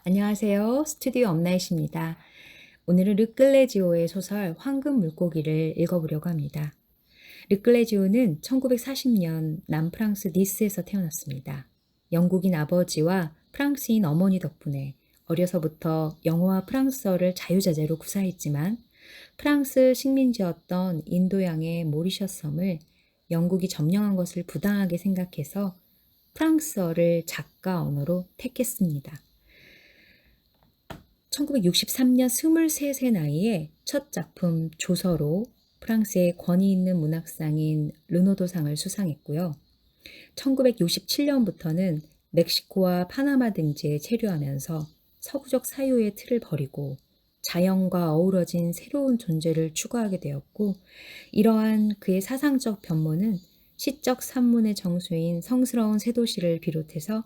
안녕하세요. 스튜디오 엄나잇입니다. 오늘은 르클레지오의 소설 황금 물고기를 읽어보려고 합니다. 르클레지오는 1940년 남프랑스 니스에서 태어났습니다. 영국인 아버지와 프랑스인 어머니 덕분에 어려서부터 영어와 프랑스어를 자유자재로 구사했지만 프랑스 식민지였던 인도양의 모리셔스 섬을 영국이 점령한 것을 부당하게 생각해서 프랑스어를 작가 언어로 택했습니다. 1963년 23세 나이에 첫 작품 조서로 프랑스의 권위 있는 문학상인 르노도상을 수상했고요. 1967년부터는 멕시코와 파나마 등지에 체류하면서 서구적 사유의 틀을 버리고 자연과 어우러진 새로운 존재를 추구하게 되었고, 이러한 그의 사상적 변모는 시적 산문의 정수인 성스러운 새 도시를 비롯해서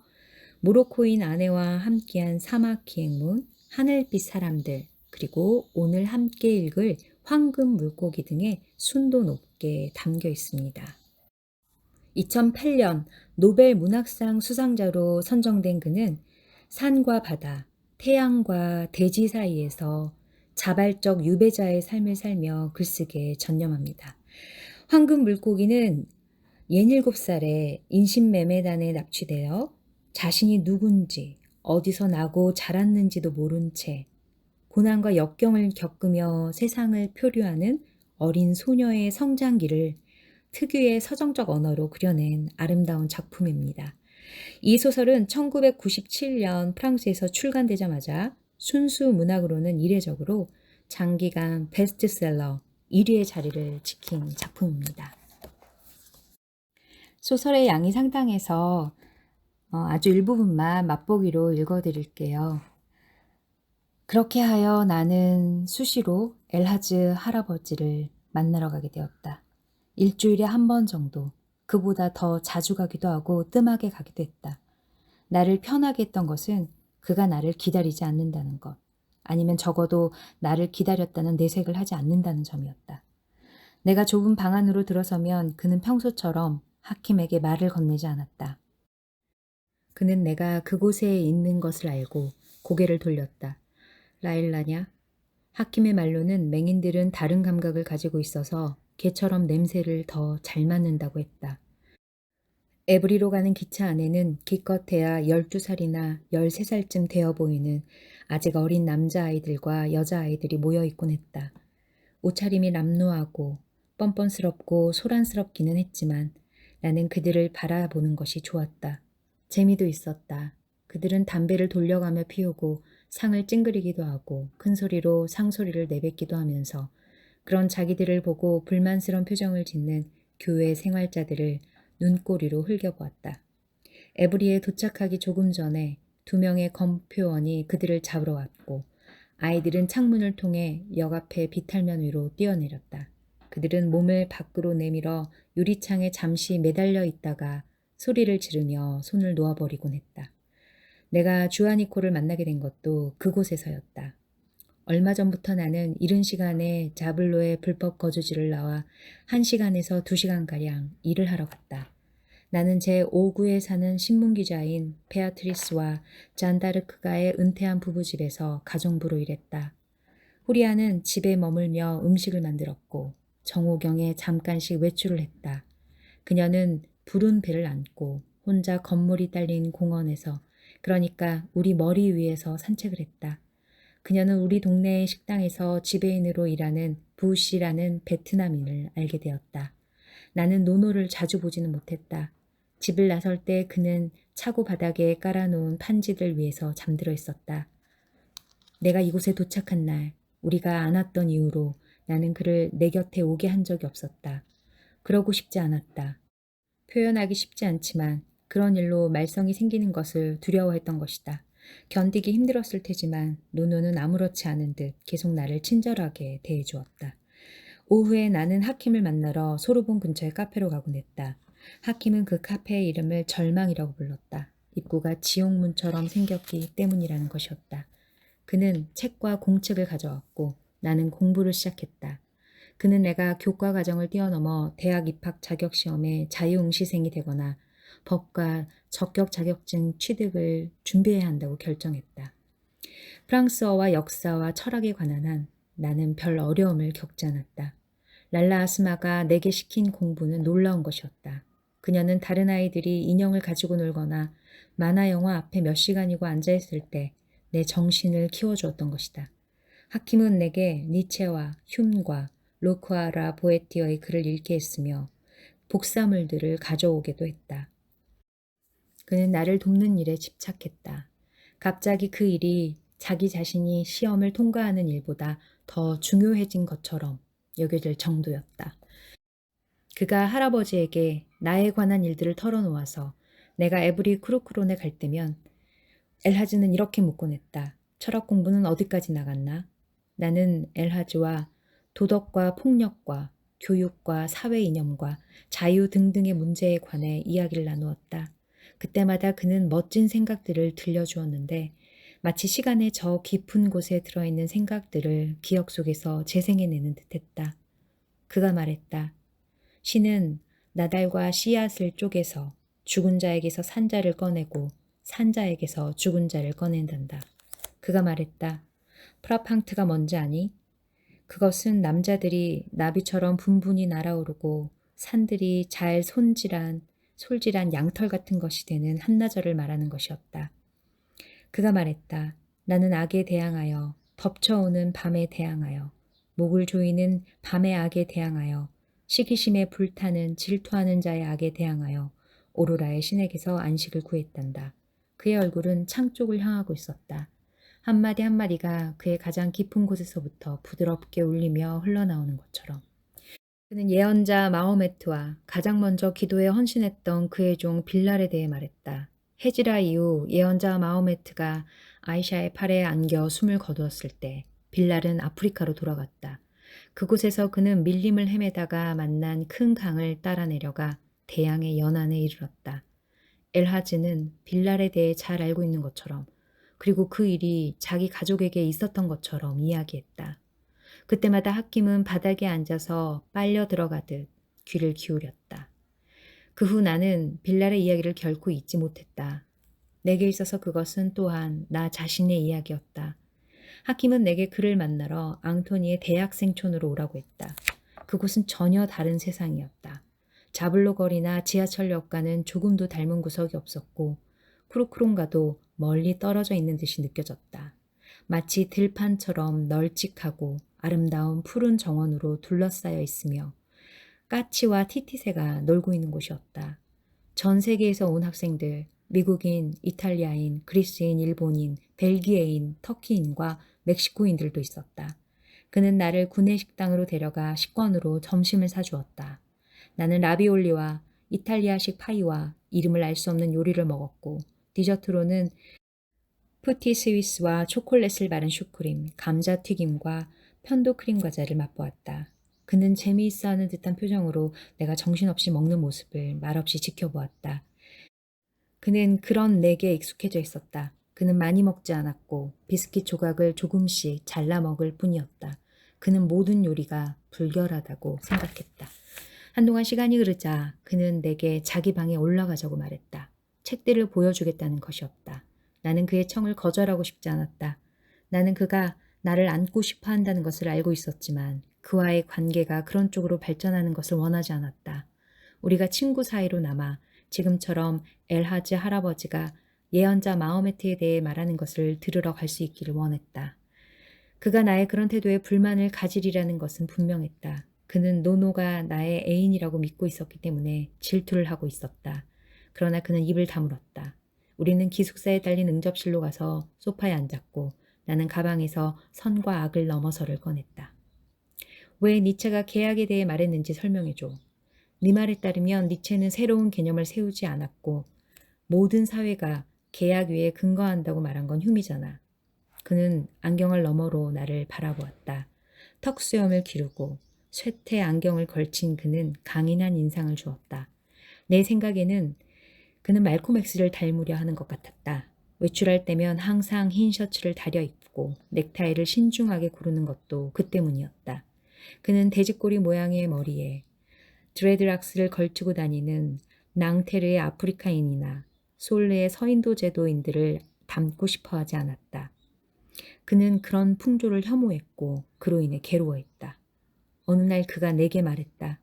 모로코인 아내와 함께한 사막 기행문, 하늘빛 사람들, 그리고 오늘 함께 읽을 황금 물고기 등의 순도 높게 담겨 있습니다. 2008년 노벨 문학상 수상자로 선정된 그는 산과 바다, 태양과 대지 사이에서 자발적 유배자의 삶을 살며 글쓰기에 전념합니다. 황금 물고기는 67살에 인신매매단에 납치되어 자신이 누군지, 어디서 나고 자랐는지도 모른 채 고난과 역경을 겪으며 세상을 표류하는 어린 소녀의 성장기를 특유의 서정적 언어로 그려낸 아름다운 작품입니다. 이 소설은 1997년 프랑스에서 출간되자마자 순수 문학으로는 이례적으로 장기간 베스트셀러 1위의 자리를 지킨 작품입니다. 소설의 양이 상당해서 아주 일부분만 맛보기로 읽어드릴게요. 그렇게 하여 나는 수시로 엘하즈 할아버지를 만나러 가게 되었다. 일주일에 한 번 정도, 그보다 더 자주 가기도 하고 뜸하게 가기도 했다. 나를 편하게 했던 것은 그가 나를 기다리지 않는다는 것, 아니면 적어도 나를 기다렸다는 내색을 하지 않는다는 점이었다. 내가 좁은 방 안으로 들어서면 그는 평소처럼 하킴에게 말을 건네지 않았다. 그는 내가 그곳에 있는 것을 알고 고개를 돌렸다. 라일라냐? 하킴의 말로는 맹인들은 다른 감각을 가지고 있어서 개처럼 냄새를 더 잘 맡는다고 했다. 에브리로 가는 기차 안에는 기껏해야 12살이나 13살쯤 되어 보이는 아직 어린 남자아이들과 여자아이들이 모여있곤 했다. 옷차림이 남루하고 뻔뻔스럽고 소란스럽기는 했지만 나는 그들을 바라보는 것이 좋았다. 재미도 있었다. 그들은 담배를 돌려가며 피우고 상을 찡그리기도 하고 큰 소리로 상소리를 내뱉기도 하면서 그런 자기들을 보고 불만스러운 표정을 짓는 교회 생활자들을 눈꼬리로 흘겨보았다. 에브리에 도착하기 조금 전에 2명의 검표원이 그들을 잡으러 왔고 아이들은 창문을 통해 역 앞의 비탈면 위로 뛰어내렸다. 그들은 몸을 밖으로 내밀어 유리창에 잠시 매달려 있다가 소리를 지르며 손을 놓아버리곤 했다. 내가 주아니코를 만나게 된 것도 그곳에서였다. 얼마 전부터 나는 이른 시간에 자블로의 불법 거주지를 나와 1시간에서 2시간가량 일을 하러 갔다. 나는 제5구에 사는 신문기자인 베아트리스와 잔다르크가의 은퇴한 부부집에서 가정부로 일했다. 후리아는 집에 머물며 음식을 만들었고 정오경에 잠깐씩 외출을 했다. 그녀는 푸른 배를 안고 혼자 건물이 딸린 공원에서, 그러니까 우리 머리 위에서 산책을 했다. 그녀는 우리 동네의 식당에서 지배인으로 일하는 부씨라는 베트남인을 알게 되었다. 나는 노노를 자주 보지는 못했다. 집을 나설 때 그는 차고 바닥에 깔아놓은 판지들 위에서 잠들어 있었다. 내가 이곳에 도착한 날, 우리가 안 왔던 이후로 나는 그를 내 곁에 오게 한 적이 없었다. 그러고 싶지 않았다. 표현하기 쉽지 않지만 그런 일로 말썽이 생기는 것을 두려워했던 것이다. 견디기 힘들었을 테지만 노노는 아무렇지 않은 듯 계속 나를 친절하게 대해주었다. 오후에 나는 하킴을 만나러 소르본 근처의 카페로 가곤 했다. 하킴은 그 카페의 이름을 절망이라고 불렀다. 입구가 지옥문처럼 생겼기 때문이라는 것이었다. 그는 책과 공책을 가져왔고 나는 공부를 시작했다. 그는 내가 교과 과정을 뛰어넘어 대학 입학 자격 시험에 자유응시생이 되거나 법과 적격 자격증 취득을 준비해야 한다고 결정했다. 프랑스어와 역사와 철학에 관한 한 나는 별 어려움을 겪지 않았다. 랄라 아스마가 내게 시킨 공부는 놀라운 것이었다. 그녀는 다른 아이들이 인형을 가지고 놀거나 만화 영화 앞에 몇 시간이고 앉아있을 때 내 정신을 키워주었던 것이다. 하킴은 내게 니체와 흉과 로크아라 보에티어의 글을 읽게 했으며 복사물들을 가져오게도 했다. 그는 나를 돕는 일에 집착했다. 갑자기 그 일이 자기 자신이 시험을 통과하는 일보다 더 중요해진 것처럼 여겨질 정도였다. 그가 할아버지에게 나에 관한 일들을 털어놓아서 내가 에브리 크루크론에 갈 때면 엘하즈는 이렇게 묻곤 했다. 철학 공부는 어디까지 나갔나? 나는 엘하즈와 도덕과 폭력과 교육과 사회 이념과 자유 등등의 문제에 관해 이야기를 나누었다. 그때마다 그는 멋진 생각들을 들려주었는데 마치 시간의 저 깊은 곳에 들어있는 생각들을 기억 속에서 재생해내는 듯했다. 그가 말했다. 신은 나달과 씨앗을 쪼개서 죽은 자에게서 산자를 꺼내고 산자에게서 죽은 자를 꺼낸단다. 그가 말했다. 프라팡트가 뭔지 아니? 그것은 남자들이 나비처럼 분분히 날아오르고 산들이 잘 솔질한 양털 같은 것이 되는 한나절을 말하는 것이었다. 그가 말했다. 나는 악에 대항하여 덮쳐오는 밤에 대항하여 목을 조이는 밤의 악에 대항하여 시기심에 불타는 질투하는 자의 악에 대항하여 오로라의 신에게서 안식을 구했단다. 그의 얼굴은 창 쪽을 향하고 있었다. 한마디 한마디가 그의 가장 깊은 곳에서부터 부드럽게 울리며 흘러나오는 것처럼. 그는 예언자 마호메트와 가장 먼저 기도에 헌신했던 그의 종 빌랄에 대해 말했다. 헤지라 이후 예언자 마호메트가 아이샤의 팔에 안겨 숨을 거두었을 때 빌랄은 아프리카로 돌아갔다. 그곳에서 그는 밀림을 헤매다가 만난 큰 강을 따라 내려가 대양의 연안에 이르렀다. 엘하즈는 빌랄에 대해 잘 알고 있는 것처럼 그리고 그 일이 자기 가족에게 있었던 것처럼 이야기했다. 그때마다 하킴은 바닥에 앉아서 빨려 들어가듯 귀를 기울였다. 그 후 나는 빌랄의 이야기를 결코 잊지 못했다. 내게 있어서 그것은 또한 나 자신의 이야기였다. 하킴은 내게 그를 만나러 앙토니의 대학생촌으로 오라고 했다. 그곳은 전혀 다른 세상이었다. 자블로 거리나 지하철역과는 조금도 닮은 구석이 없었고 크루크론과도 멀리 떨어져 있는 듯이 느껴졌다. 마치 들판처럼 널찍하고 아름다운 푸른 정원으로 둘러싸여 있으며 까치와 티티새가 놀고 있는 곳이었다. 전 세계에서 온 학생들, 미국인, 이탈리아인, 그리스인, 일본인, 벨기에인, 터키인과 멕시코인들도 있었다. 그는 나를 구내 식당으로 데려가 식권으로 점심을 사주었다. 나는 라비올리와 이탈리아식 파이와 이름을 알 수 없는 요리를 먹었고 디저트로는 푸티 스위스와 초콜릿을 바른 슈크림, 감자튀김과 편도크림 과자를 맛보았다. 그는 재미있어하는 듯한 표정으로 내가 정신없이 먹는 모습을 말없이 지켜보았다. 그는 그런 내게 익숙해져 있었다. 그는 많이 먹지 않았고 비스킷 조각을 조금씩 잘라 먹을 뿐이었다. 그는 모든 요리가 불결하다고 생각했다. 한동안 시간이 흐르자 그는 내게 자기 방에 올라가자고 말했다. 책들을 보여주겠다는 것이었다. 나는 그의 청을 거절하고 싶지 않았다. 나는 그가 나를 안고 싶어 한다는 것을 알고 있었지만 그와의 관계가 그런 쪽으로 발전하는 것을 원하지 않았다. 우리가 친구 사이로 남아 지금처럼 엘하즈 할아버지가 예언자 마호메트에 대해 말하는 것을 들으러 갈 수 있기를 원했다. 그가 나의 그런 태도에 불만을 가지리라는 것은 분명했다. 그는 노노가 나의 애인이라고 믿고 있었기 때문에 질투를 하고 있었다. 그러나 그는 입을 다물었다. 우리는 기숙사에 딸린 응접실로 가서 소파에 앉았고 나는 가방에서 선과 악을 넘어서를 꺼냈다. 왜 니체가 계약에 대해 말했는지 설명해줘. 네 말에 따르면 니체는 새로운 개념을 세우지 않았고 모든 사회가 계약 위에 근거한다고 말한 건 흉이잖아. 그는 안경을 너머로 나를 바라보았다. 턱수염을 기르고 쇠퇴 안경을 걸친 그는 강인한 인상을 주었다. 내 생각에는 그는 말콤 X를 닮으려 하는 것 같았다. 외출할 때면 항상 흰 셔츠를 다려 입고 넥타이를 신중하게 고르는 것도 그 때문이었다. 그는 돼지꼬리 모양의 머리에 드레드락스를 걸치고 다니는 낭테르의 아프리카인이나 솔레의 서인도 제도인들을 닮고 싶어 하지 않았다. 그는 그런 풍조를 혐오했고 그로 인해 괴로워했다. 어느 날 그가 내게 말했다.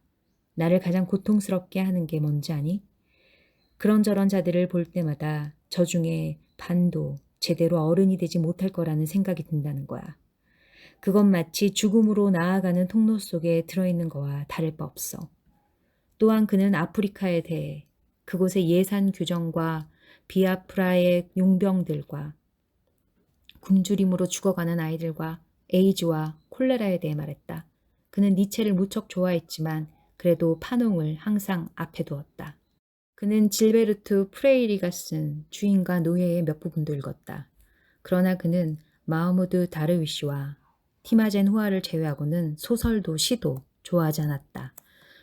나를 가장 고통스럽게 하는 게 뭔지 아니? 그런저런 자들을 볼 때마다 저 중에 반도 제대로 어른이 되지 못할 거라는 생각이 든다는 거야. 그건 마치 죽음으로 나아가는 통로 속에 들어있는 거와 다를 바 없어. 또한 그는 아프리카에 대해 그곳의 예산 규정과 비아프라의 용병들과 굶주림으로 죽어가는 아이들과 에이즈와 콜레라에 대해 말했다. 그는 니체를 무척 좋아했지만 그래도 파농을 항상 앞에 두었다. 그는 질베르트 프레이리가 쓴 주인과 노예의 몇 부분도 읽었다. 그러나 그는 마흐무드 다르위시와 티마젠 후아를 제외하고는 소설도 시도 좋아하지 않았다.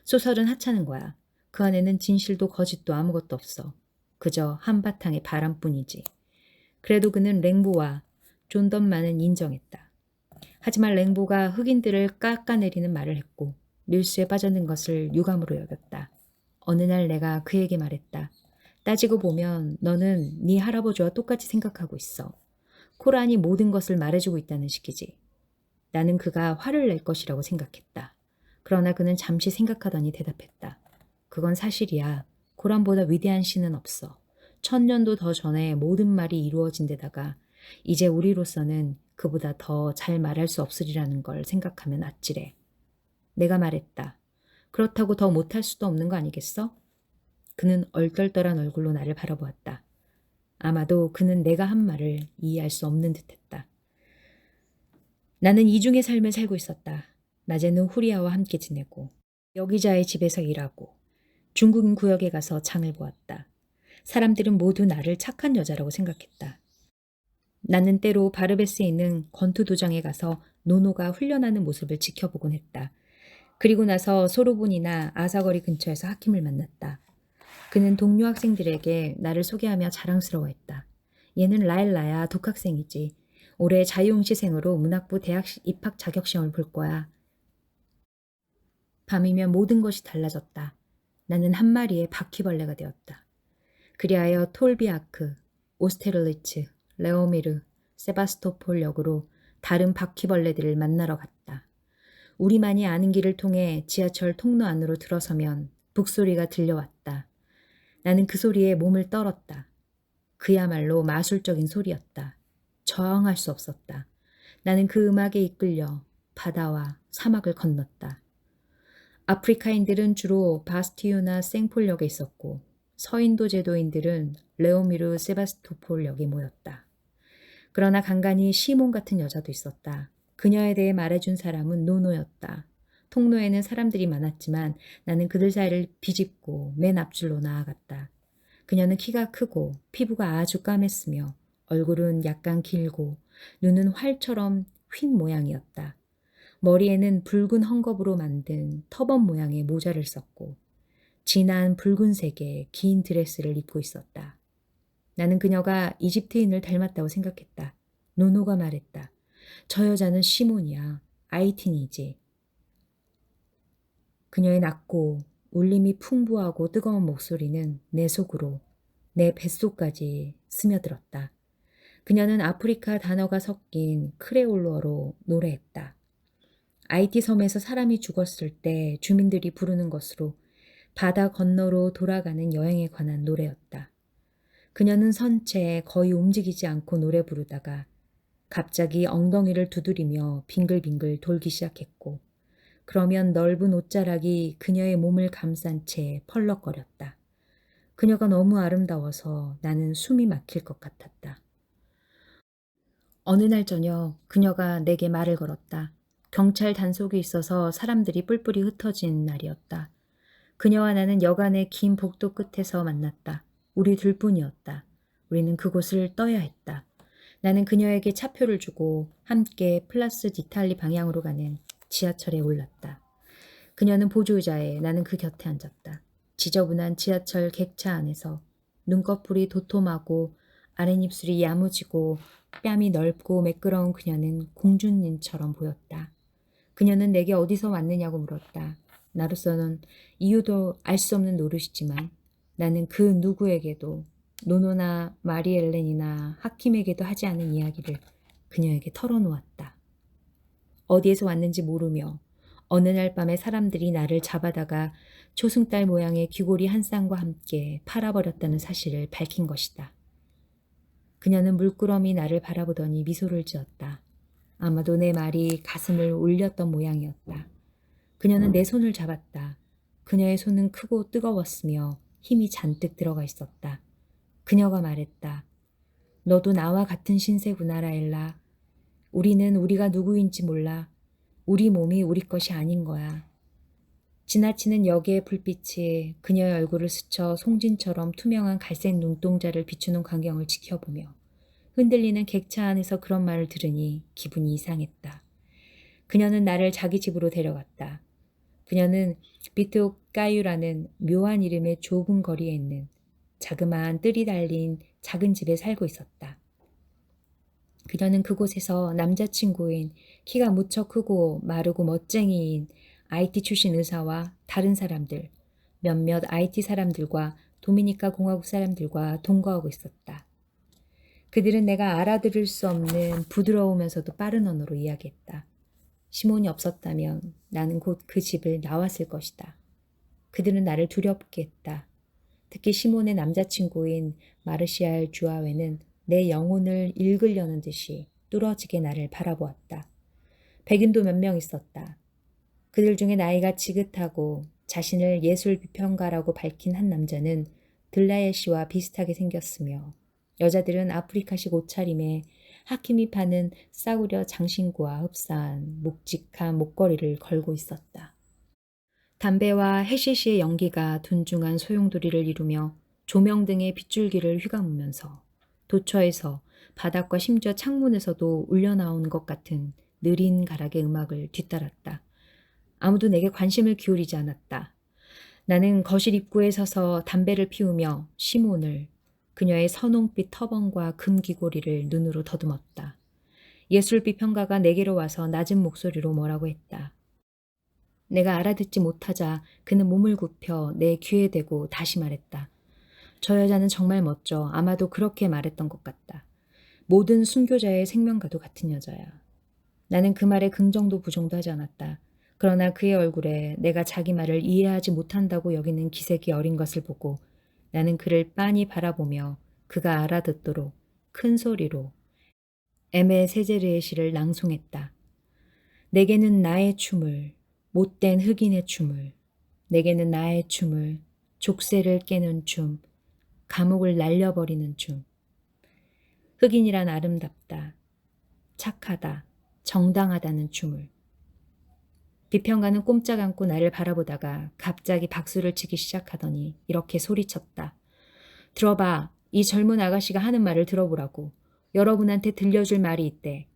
소설은 하찮은 거야. 그 안에는 진실도 거짓도 아무것도 없어. 그저 한바탕의 바람뿐이지. 그래도 그는 랭보와 존던만은 인정했다. 하지만 랭보가 흑인들을 깎아내리는 말을 했고 밀수에 빠져든 것을 유감으로 여겼다. 어느 날 내가 그에게 말했다. 따지고 보면 너는 네 할아버지와 똑같이 생각하고 있어. 코란이 모든 것을 말해주고 있다는 식이지. 나는 그가 화를 낼 것이라고 생각했다. 그러나 그는 잠시 생각하더니 대답했다. 그건 사실이야. 코란보다 위대한 신은 없어. 1000년도 더 전에 모든 말이 이루어진 데다가 이제 우리로서는 그보다 더 잘 말할 수 없으리라는 걸 생각하면 아찔해. 내가 말했다. 그렇다고 더 못할 수도 없는 거 아니겠어? 그는 얼떨떨한 얼굴로 나를 바라보았다. 아마도 그는 내가 한 말을 이해할 수 없는 듯했다. 나는 이중의 삶을 살고 있었다. 낮에는 후리아와 함께 지내고 여기자의 집에서 일하고 중국인 구역에 가서 장을 보았다. 사람들은 모두 나를 착한 여자라고 생각했다. 나는 때로 바르베스에 있는 권투도장에 가서 노노가 훈련하는 모습을 지켜보곤 했다. 그리고 나서 소르본이나 아사거리 근처에서 하킴을 만났다. 그는 동료 학생들에게 나를 소개하며 자랑스러워했다. 얘는 라일라야, 독학생이지. 올해 자유응시생으로 문학부 대학 입학 자격시험을 볼 거야. 밤이면 모든 것이 달라졌다. 나는 한 마리의 바퀴벌레가 되었다. 그리하여 톨비아크, 오스테르리츠, 레오미르, 세바스토폴 역으로 다른 바퀴벌레들을 만나러 갔다. 우리만이 아는 길을 통해 지하철 통로 안으로 들어서면 북소리가 들려왔다. 나는 그 소리에 몸을 떨었다. 그야말로 마술적인 소리였다. 저항할 수 없었다. 나는 그 음악에 이끌려 바다와 사막을 건넜다. 아프리카인들은 주로 바스티유나 생폴역에 있었고 서인도 제도인들은 레오미르 세바스토폴역에 모였다. 그러나 간간히 시몬 같은 여자도 있었다. 그녀에 대해 말해준 사람은 노노였다. 통로에는 사람들이 많았지만 나는 그들 사이를 비집고 맨 앞줄로 나아갔다. 그녀는 키가 크고 피부가 아주 까맸으며 얼굴은 약간 길고 눈은 활처럼 휜 모양이었다. 머리에는 붉은 헝겊으로 만든 터번 모양의 모자를 썼고 진한 붉은색의 긴 드레스를 입고 있었다. 나는 그녀가 이집트인을 닮았다고 생각했다. 노노가 말했다. 저 여자는 시몬이야. 아이틴이지. 그녀의 낮고 울림이 풍부하고 뜨거운 목소리는 내 속으로, 내 뱃속까지 스며들었다. 그녀는 아프리카 단어가 섞인 크레올로어로 노래했다. 아이티 섬에서 사람이 죽었을 때 주민들이 부르는 것으로 바다 건너로 돌아가는 여행에 관한 노래였다. 그녀는 선 채 거의 움직이지 않고 노래 부르다가 갑자기 엉덩이를 두드리며 빙글빙글 돌기 시작했고 그러면 넓은 옷자락이 그녀의 몸을 감싼 채 펄럭거렸다. 그녀가 너무 아름다워서 나는 숨이 막힐 것 같았다. 어느 날 저녁 그녀가 내게 말을 걸었다. 경찰 단속이 있어서 사람들이 뿔뿔이 흩어진 날이었다. 그녀와 나는 여간의 긴 복도 끝에서 만났다. 우리 둘뿐이었다. 우리는 그곳을 떠야 했다. 나는 그녀에게 차표를 주고 함께 플라스 디탈리 방향으로 가는 지하철에 올랐다. 그녀는 보조의자에 나는 그 곁에 앉았다. 지저분한 지하철 객차 안에서 눈꺼풀이 도톰하고 아랫입술이 야무지고 뺨이 넓고 매끄러운 그녀는 공주님처럼 보였다. 그녀는 내게 어디서 왔느냐고 물었다. 나로서는 이유도 알 수 없는 노릇이지만 나는 그 누구에게도 노노나 마리엘렌이나 하킴에게도 하지 않은 이야기를 그녀에게 털어놓았다. 어디에서 왔는지 모르며 어느 날 밤에 사람들이 나를 잡아다가 초승달 모양의 귀고리 한 쌍과 함께 팔아버렸다는 사실을 밝힌 것이다. 그녀는 물끄러미 나를 바라보더니 미소를 지었다. 아마도 내 말이 가슴을 울렸던 모양이었다. 그녀는 내 손을 잡았다. 그녀의 손은 크고 뜨거웠으며 힘이 잔뜩 들어가 있었다. 그녀가 말했다. 너도 나와 같은 신세구나, 라엘라. 우리는 우리가 누구인지 몰라. 우리 몸이 우리 것이 아닌 거야. 지나치는 역의 불빛이 그녀의 얼굴을 스쳐 송진처럼 투명한 갈색 눈동자를 비추는 광경을 지켜보며 흔들리는 객차 안에서 그런 말을 들으니 기분이 이상했다. 그녀는 나를 자기 집으로 데려갔다. 그녀는 비트오까유라는 묘한 이름의 좁은 거리에 있는 자그마한 뜰이 달린 작은 집에 살고 있었다. 그녀는 그곳에서 남자친구인 키가 무척 크고 마르고 멋쟁이인 IT 출신 의사와 다른 사람들, 몇몇 IT 사람들과 도미니카 공화국 사람들과 동거하고 있었다. 그들은 내가 알아들을 수 없는 부드러우면서도 빠른 언어로 이야기했다. 시몬이 없었다면 나는 곧 그 집을 나왔을 것이다. 그들은 나를 두렵게 했다. 특히 시몬의 남자친구인 마르시알 주아웨는 내 영혼을 읽으려는 듯이 뚫어지게 나를 바라보았다. 백인도 몇 명 있었다. 그들 중에 나이가 지긋하고 자신을 예술 비평가라고 밝힌 한 남자는 들라예 씨와 비슷하게 생겼으며 여자들은 아프리카식 옷차림에 하킴이 파는 싸구려 장신구와 흡사한 묵직한 목걸이를 걸고 있었다. 담배와 해시시의 연기가 둔중한 소용돌이를 이루며 조명 등의 빗줄기를 휘감으면서 도처에서 바닥과 심지어 창문에서도 울려나오는 것 같은 느린 가락의 음악을 뒤따랐다. 아무도 내게 관심을 기울이지 않았다. 나는 거실 입구에 서서 담배를 피우며 시몬을 그녀의 선홍빛 터번과 금귀고리를 눈으로 더듬었다. 예술비 평가가 내게로 와서 낮은 목소리로 뭐라고 했다. 내가 알아듣지 못하자 그는 몸을 굽혀 내 귀에 대고 다시 말했다. 저 여자는 정말 멋져. 아마도 그렇게 말했던 것 같다. 모든 순교자의 생명과도 같은 여자야. 나는 그 말에 긍정도 부정도 하지 않았다. 그러나 그의 얼굴에 내가 자기 말을 이해하지 못한다고 여기는 기색이 어린 것을 보고 나는 그를 빤히 바라보며 그가 알아듣도록 큰 소리로 에메 세제르의 시를 낭송했다. 내게는 나의 춤을, 못된 흑인의 춤을, 내게는 나의 춤을, 족쇄를 깨는 춤, 감옥을 날려버리는 춤. 흑인이란 아름답다, 착하다, 정당하다는 춤을. 비평가는 꼼짝 않고 나를 바라보다가 갑자기 박수를 치기 시작하더니 이렇게 소리쳤다. 들어봐. 이 젊은 아가씨가 하는 말을 들어보라고. 여러분한테 들려줄 말이 있대.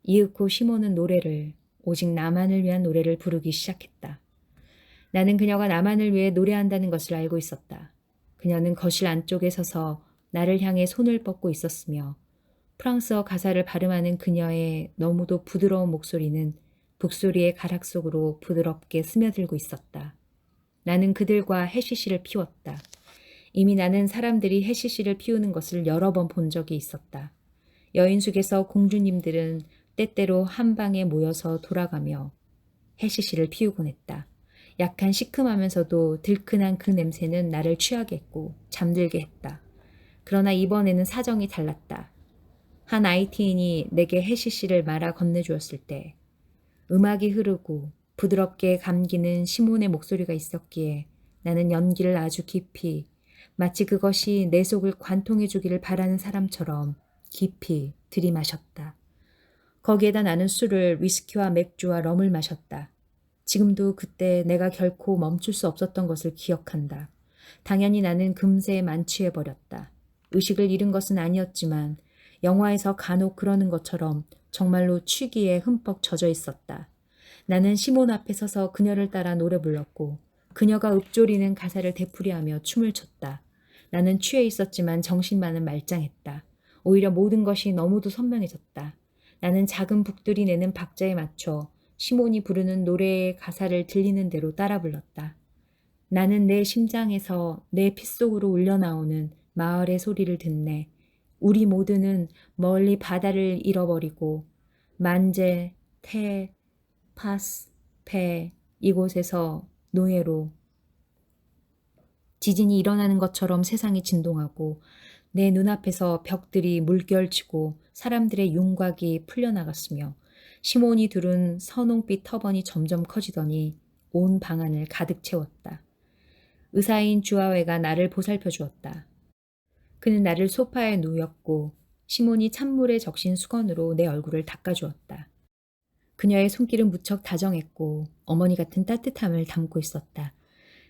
이윽고 시몬은 노래를, 오직 나만을 위한 노래를 부르기 시작했다. 나는 그녀가 나만을 위해 노래한다는 것을 알고 있었다. 그녀는 거실 안쪽에 서서 나를 향해 손을 뻗고 있었으며 프랑스어 가사를 발음하는 그녀의 너무도 부드러운 목소리는 북소리의 가락 속으로 부드럽게 스며들고 있었다. 나는 그들과 해시시를 피웠다. 이미 나는 사람들이 해시시를 피우는 것을 여러 번 본 적이 있었다. 여인숙에서 공주님들은 때때로 한 방에 모여서 돌아가며 해시시를 피우곤 했다. 약한 시큼하면서도 들큰한 그 냄새는 나를 취하게 했고 잠들게 했다. 그러나 이번에는 사정이 달랐다. 한 IT인이 내게 해시시를 말아 건네주었을 때 음악이 흐르고 부드럽게 감기는 시몬의 목소리가 있었기에 나는 연기를 아주 깊이 마치 그것이 내 속을 관통해 주기를 바라는 사람처럼 깊이 들이마셨다. 거기에다 나는 술을 위스키와 맥주와 럼을 마셨다. 지금도 그때 내가 결코 멈출 수 없었던 것을 기억한다. 당연히 나는 금세 만취해버렸다. 의식을 잃은 것은 아니었지만 영화에서 간혹 그러는 것처럼 정말로 취기에 흠뻑 젖어 있었다. 나는 시몬 앞에 서서 그녀를 따라 노래 불렀고 그녀가 읊조리는 가사를 되풀이하며 춤을 췄다. 나는 취해 있었지만 정신만은 말짱했다. 오히려 모든 것이 너무도 선명해졌다. 나는 작은 북들이 내는 박자에 맞춰 시몬이 부르는 노래의 가사를 들리는 대로 따라 불렀다. 나는 내 심장에서 내 핏속으로 울려나오는 마을의 소리를 듣네. 우리 모두는 멀리 바다를 잃어버리고 만제, 테, 파스, 페 이곳에서 노예로 지진이 일어나는 것처럼 세상이 진동하고 내 눈앞에서 벽들이 물결치고 사람들의 윤곽이 풀려나갔으며 시몬이 두른 선홍빛 터번이 점점 커지더니 온 방안을 가득 채웠다. 의사인 주아웨가 나를 보살펴 주었다. 그는 나를 소파에 누웠고 시몬이 찬물에 적신 수건으로 내 얼굴을 닦아주었다. 그녀의 손길은 무척 다정했고 어머니 같은 따뜻함을 담고 있었다.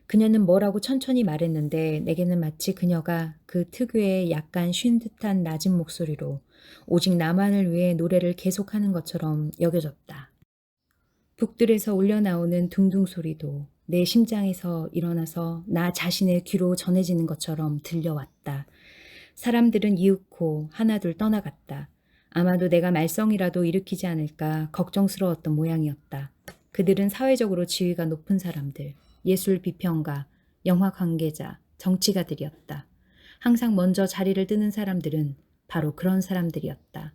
그녀는 뭐라고 천천히 말했는데 내게는 마치 그녀가 그 특유의 약간 쉰 듯한 낮은 목소리로 오직 나만을 위해 노래를 계속하는 것처럼 여겨졌다. 북들에서 울려나오는 둥둥 소리도 내 심장에서 일어나서 나 자신의 귀로 전해지는 것처럼 들려왔다. 사람들은 이윽고 하나둘 떠나갔다. 아마도 내가 말썽이라도 일으키지 않을까 걱정스러웠던 모양이었다. 그들은 사회적으로 지위가 높은 사람들, 예술 비평가, 영화 관계자, 정치가들이었다. 항상 먼저 자리를 뜨는 사람들은 바로 그런 사람들이었다.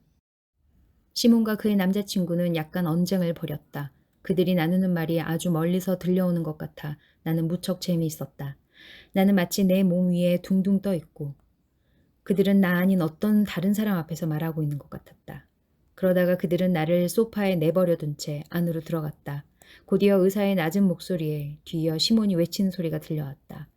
시몬과 그의 남자친구는 약간 언쟁을 벌였다. 그들이 나누는 말이 아주 멀리서 들려오는 것 같아 나는 무척 재미있었다. 나는 마치 내 몸 위에 둥둥 떠 있고 그들은 나 아닌 어떤 다른 사람 앞에서 말하고 있는 것 같았다. 그러다가 그들은 나를 소파에 내버려둔 채 안으로 들어갔다. 곧이어 의사의 낮은 목소리에 뒤이어 시몬이 외치는 소리가 들려왔다.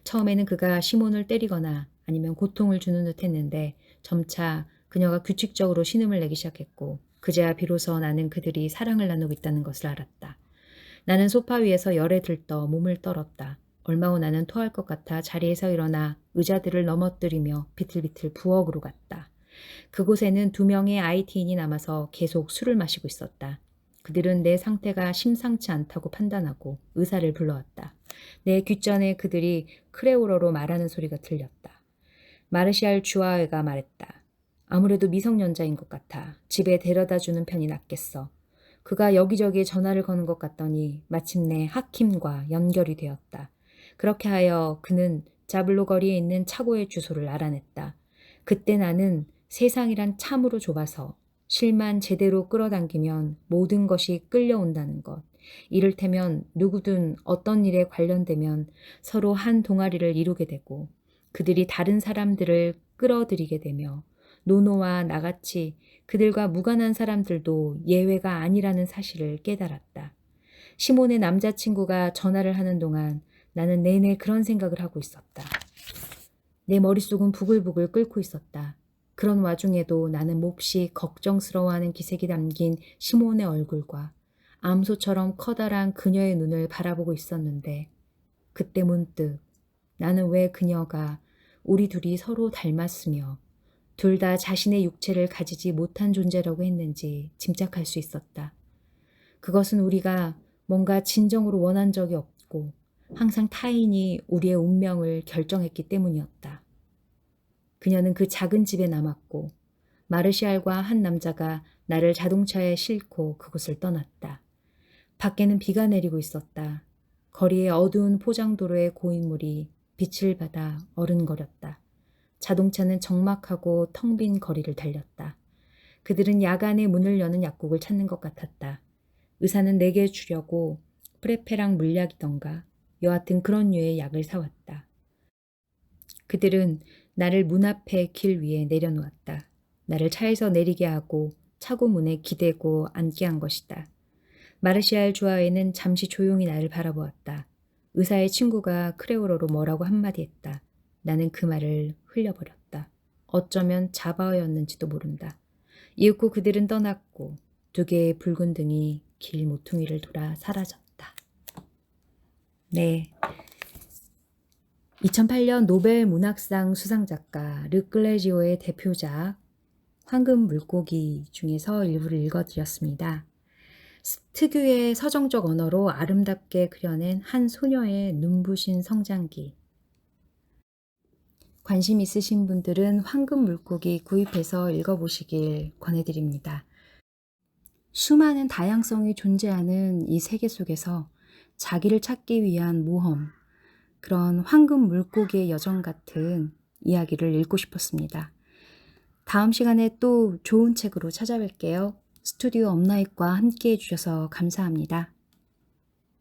처음에는 그가 시몬을 때리거나 아니면 고통을 주는 듯 했는데 점차 그녀가 규칙적으로 신음을 내기 시작했고 그제야 비로소 나는 그들이 사랑을 나누고 있다는 것을 알았다. 나는 소파 위에서 열에 들떠 몸을 떨었다. 얼마 후 나는 토할 것 같아 자리에서 일어나 의자들을 넘어뜨리며 비틀비틀 부엌으로 갔다. 그곳에는 2명의 IT인이 남아서 계속 술을 마시고 있었다. 그들은 내 상태가 심상치 않다고 판단하고 의사를 불러왔다. 내 귓전에 그들이 크레오러로 말하는 소리가 들렸다. 마르샬 주아웨가 말했다. 아무래도 미성년자인 것 같아. 집에 데려다주는 편이 낫겠어. 그가 여기저기에 전화를 거는 것 같더니 마침내 하킴과 연결이 되었다. 그렇게 하여 그는 자블로 거리에 있는 차고의 주소를 알아냈다. 그때 나는 세상이란 참으로 좁아서 실만 제대로 끌어당기면 모든 것이 끌려온다는 것. 이를테면 누구든 어떤 일에 관련되면 서로 한 동아리를 이루게 되고 그들이 다른 사람들을 끌어들이게 되며 노노와 나같이 그들과 무관한 사람들도 예외가 아니라는 사실을 깨달았다. 시몬의 남자친구가 전화를 하는 동안 나는 내내 그런 생각을 하고 있었다. 내 머릿속은 부글부글 끓고 있었다. 그런 와중에도 나는 몹시 걱정스러워하는 기색이 담긴 시몬의 얼굴과 암소처럼 커다란 그녀의 눈을 바라보고 있었는데 그때 문득 나는 왜 그녀가 우리 둘이 서로 닮았으며 둘 다 자신의 육체를 가지지 못한 존재라고 했는지 짐작할 수 있었다. 그것은 우리가 뭔가 진정으로 원한 적이 없고 항상 타인이 우리의 운명을 결정했기 때문이었다. 그녀는 그 작은 집에 남았고 마르시알과 한 남자가 나를 자동차에 싣고 그곳을 떠났다. 밖에는 비가 내리고 있었다. 거리의 어두운 포장도로의 고인물이 빛을 받아 어른거렸다. 자동차는 적막하고 텅 빈 거리를 달렸다. 그들은 야간에 문을 여는 약국을 찾는 것 같았다. 의사는 내게 주려고 프레페랑 물약이던가 여하튼 그런 류의 약을 사왔다. 그들은 나를 문 앞에 길 위에 내려놓았다. 나를 차에서 내리게 하고 차고 문에 기대고 앉게 한 것이다. 마르시알 주아에는 잠시 조용히 나를 바라보았다. 의사의 친구가 크레오로로 뭐라고 한마디 했다. 나는 그 말을 흘려버렸다. 어쩌면 자바어였는지도 모른다. 이윽고 그들은 떠났고 2개의 붉은 등이 길 모퉁이를 돌아 사라졌다. 네. 2008년 노벨 문학상 수상작가 르클레지오의 대표작 황금 물고기 중에서 일부를 읽어드렸습니다. 특유의 서정적 언어로 아름답게 그려낸 한 소녀의 눈부신 성장기. 관심 있으신 분들은 황금 물고기 구입해서 읽어보시길 권해드립니다. 수많은 다양성이 존재하는 이 세계 속에서 자기를 찾기 위한 모험, 그런 황금 물고기의 여정 같은 이야기를 읽고 싶었습니다. 다음 시간에 또 좋은 책으로 찾아뵐게요. 스튜디오 업나잇과 함께 해주셔서 감사합니다.